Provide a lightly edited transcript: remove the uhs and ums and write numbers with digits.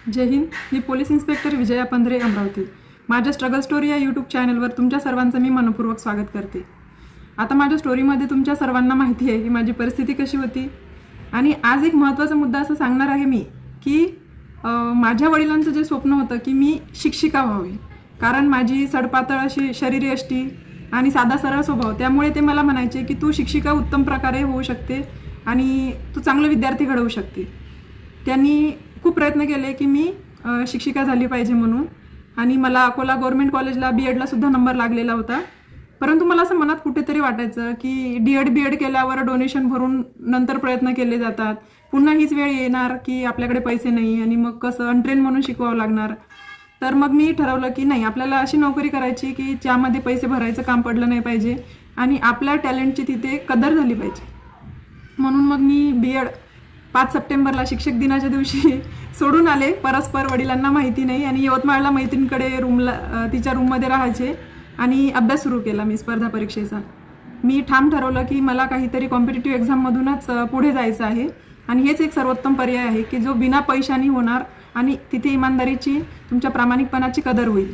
जय हिंद. मी police inspector Vijaya पंधरे, अमरावती. माझ्या struggle story या YouTube चॅनलवर तुमच्या सर्वांचं मी मनपूर्वक स्वागत करते. आता माझ्या स्टोरीमध्ये तुमच्या सर्वांना माहिती आहे की माझी परिस्थिती कशी होती. आणि आज एक महत्त्वाचा मुद्दा असं सांगणार आहे मी की माझ्या वडिलांचं जे स्वप्न होतं की मी शिक्षिका व्हावी, कारण माझी सडपातळ अशी शरीरयष्टी आणि साधा सरळ स्वभाव, त्यामुळे ते मला म्हणायचे की तू शिक्षिका उत्तम प्रकारे होऊ शकते आणि तू चांगले विद्यार्थी घडवू शकते. त्यांनी खूप प्रयत्न केले की मी शिक्षिका झाली पाहिजे म्हणून. आणि मला अकोला गव्हर्नमेंट कॉलेजला BEdला सुद्धा नंबर लागलेला होता. परंतु मला असं मनात कुठेतरी वाटायचं की BEd केल्यावर डोनेशन भरून नंतर प्रयत्न केले जातात, पुन्हा हीच वेळ येणार की आपल्याकडे पैसे नाही आणि मग कसं अनट्रेन म्हणून शिकवावं लागणार. तर मग मी ठरवलं की नाही, आपल्याला अशी नोकरी करायची की ज्यामध्ये पैसे भरायचं काम पडलं नाही पाहिजे आणि आपल्या टॅलेंटची तिथे कदर झाली पाहिजे. म्हणून मग मी BEd 5 सप्टेंबरला शिक्षक दिनाच्या दिवशी सोडून आले. परस्पर वडिलांना माहिती नाही आणि यवतमाळला मैत्रिणीकडे तिच्या रूममध्ये राहायचे आणि अभ्यास सुरू केला मी स्पर्धा परीक्षेचा. मी ठाम ठरवलं की मला काहीतरी कॉम्पिटिटिव्ह एक्झाममधूनच पुढे जायचं आहे आणि हेच एक सर्वोत्तम पर्याय आहे की जो बिना पैशानी होणार आणि तिथे इमानदारीची, तुमच्या प्रामाणिकपणाची कदर होईल.